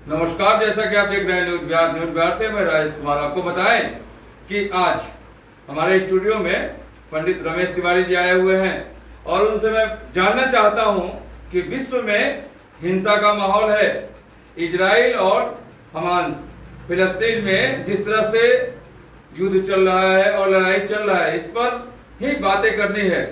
नमस्कार, जैसा कि आप देख रहे हैं न्यूज़ बिहार से मैं राजेश कुमार। आपको बताएं कि आज हमारे स्टूडियो में पंडित रमेश तिवारी जी आए हुए हैं और उनसे मैं जानना चाहता हूं कि विश्व में हिंसा का माहौल है। इजराइल और हमास फिलिस्तीन में जिस तरह से युद्ध चल रहा है और लड़ाई चल रहा है, इस पर ही बातें करनी है।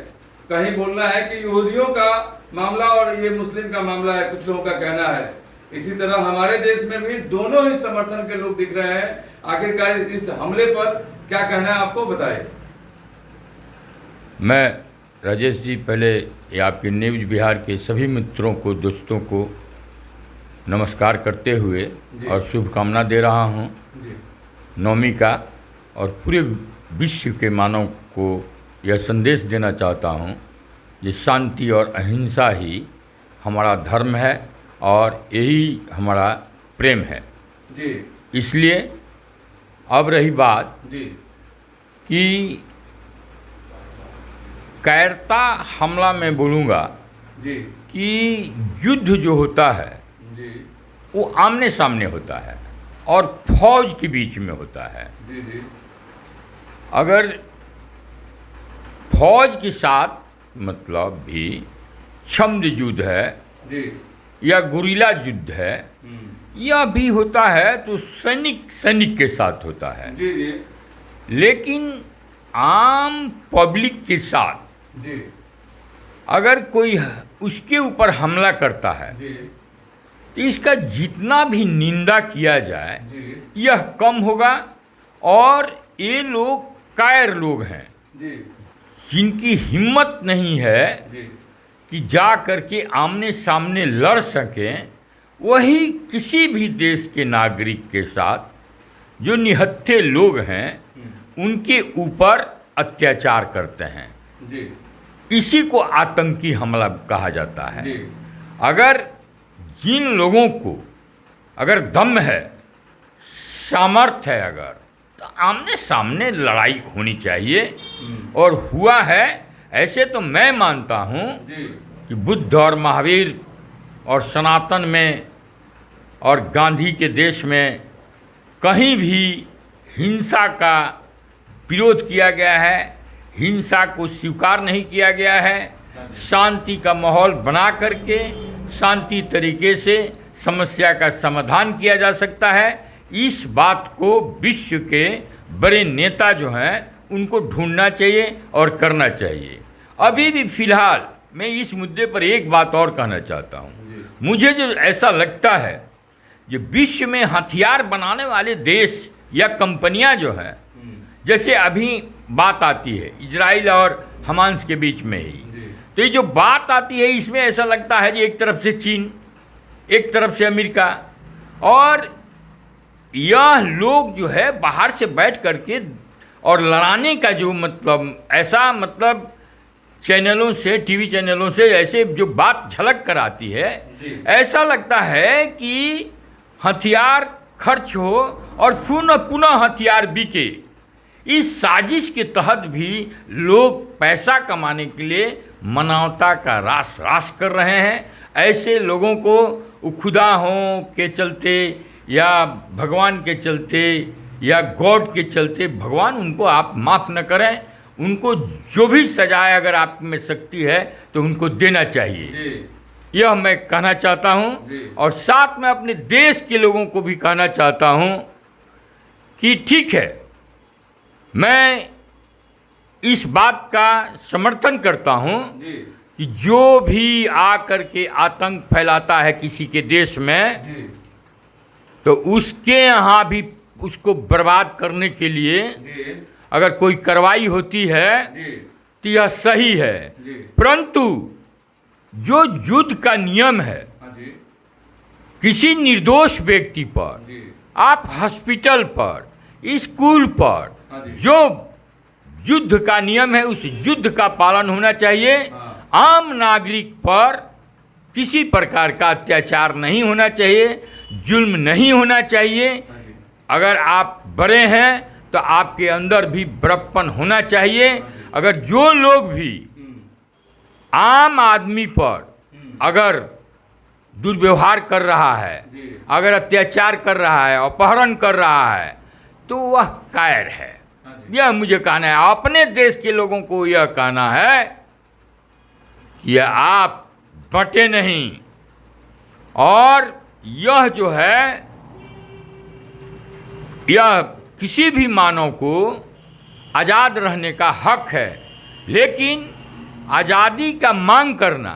कहीं बोलना है कि यहूदियों का मामला और ये मुस्लिम का मामला है, कुछ लोगों का कहना है। इसी तरह हमारे देश में भी दोनों ही समर्थन के लोग दिख रहे हैं। आखिरकार इस हमले पर क्या कहना है, आपको बताएं। मैं राजेश जी पहले ये आपके न्यूज़ बिहार के सभी मित्रों को, दोस्तों को नमस्कार करते हुए और शुभकामना दे रहा हूँ नवमी का, और पूरे विश्व के मानव को यह संदेश देना चाहता हूँ कि शांति और अहिंसा ही हमारा धर्म है और यही हमारा प्रेम है जी। इसलिए अब रही बात जी कि कायरता हमला में बोलूँगा जी कि युद्ध जो होता है जी वो आमने सामने होता है और फौज के बीच में होता है। जी जी अगर फौज के साथ मतलब भी क्षम्भ युद्ध है जी या गुरिल्ला युद्ध है, यह भी होता है तो सैनिक के साथ होता है। जी जी लेकिन आम पब्लिक के साथ जी अगर कोई उसके ऊपर हमला करता है जी तो इसका जितना भी निंदा किया जाए जी यह कम होगा। और ये लोग कायर लोग हैं जी जिनकी हिम्मत नहीं है जी कि जा करके आमने सामने लड़ सकें, वही किसी भी देश के नागरिक के साथ जो निहत्थे लोग हैं उनके ऊपर अत्याचार करते हैं। जी इसी को आतंकी हमला कहा जाता है। जी अगर जिन लोगों को अगर दम है, सामर्थ्य है, अगर तो आमने सामने लड़ाई होनी चाहिए और हुआ है। ऐसे तो मैं मानता हूँ जी कि बुद्ध और महावीर और सनातन में और गांधी के देश में कहीं भी हिंसा का विरोध किया गया है, हिंसा को स्वीकार नहीं किया गया है। शांति का माहौल बना करके शांति तरीके से समस्या का समाधान किया जा सकता है। इस बात को विश्व के बड़े नेता जो हैं उनको ढूंढना चाहिए और करना चाहिए। अभी भी फिलहाल मैं इस मुद्दे पर एक बात और कहना चाहता हूँ। मुझे जो ऐसा लगता है कि विश्व में हथियार बनाने वाले देश या कंपनियां जो हैं, जैसे अभी बात आती है इजराइल और हमास के बीच में ही, तो ये जो बात आती है इसमें ऐसा लगता है कि एक तरफ से चीन, एक तरफ से अमेरिका, और यह लोग जो है बाहर से बैठ करके और लड़ाने का जो मतलब ऐसा मतलब चैनलों से, टीवी चैनलों से ऐसे जो बात झलक कर आती है, ऐसा लगता है कि हथियार खर्च हो और पुनः हथियार बिके। इस साजिश के तहत भी लोग पैसा कमाने के लिए मानवता का रास कर रहे हैं। ऐसे लोगों को खुदा हों के चलते या भगवान के चलते या गॉड के चलते, भगवान उनको आप माफ़ न करें, उनको जो भी सजाए अगर आप में शक्ति है तो उनको देना चाहिए। यह मैं कहना चाहता हूँ और साथ में अपने देश के लोगों को भी कहना चाहता हूँ कि ठीक है, मैं इस बात का समर्थन करता हूँ कि जो भी आकर के आतंक फैलाता है किसी के देश में, तो उसके यहाँ भी उसको बर्बाद करने के लिए अगर कोई कार्रवाई होती है तो यह सही है। परंतु जो युद्ध का नियम है, किसी निर्दोष व्यक्ति पर, आप हॉस्पिटल पर, स्कूल पर जो युद्ध का नियम है उस युद्ध का पालन होना चाहिए। आम नागरिक पर किसी प्रकार का अत्याचार नहीं होना चाहिए, जुल्म नहीं होना चाहिए। अगर आप बड़े हैं तो आपके अंदर भी बड़प्पन होना चाहिए। अगर जो लोग भी आम आदमी पर अगर दुर्व्यवहार कर रहा है, जी। अगर अत्याचार कर रहा है, अपहरण कर रहा है, तो वह कायर है। हाँ जी। यह मुझे कहना है, अपने देश के लोगों को यह कहना है कि आप बंटे नहीं, और यह जो है, यह किसी भी मानव को आज़ाद रहने का हक है, लेकिन आज़ादी का मांग करना,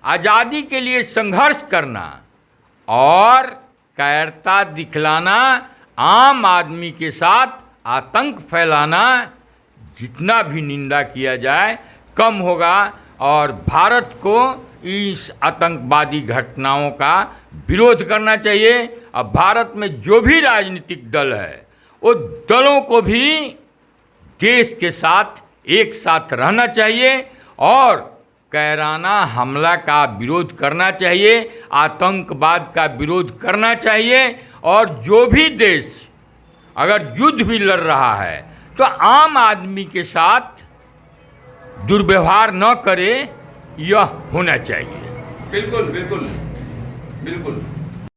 आज़ादी के लिए संघर्ष करना और कायरता दिखलाना, आम आदमी के साथ आतंक फैलाना, जितना भी निंदा किया जाए कम होगा। और भारत को इस आतंकवादी घटनाओं का विरोध करना चाहिए। अब भारत में जो भी राजनीतिक दल है, वो दलों को भी देश के साथ एक साथ रहना चाहिए और कायराना हमला का विरोध करना चाहिए, आतंकवाद का विरोध करना चाहिए। और जो भी देश अगर युद्ध भी लड़ रहा है तो आम आदमी के साथ दुर्व्यवहार न करे, यह होना चाहिए। बिल्कुल बिल्कुल बिल्कुल।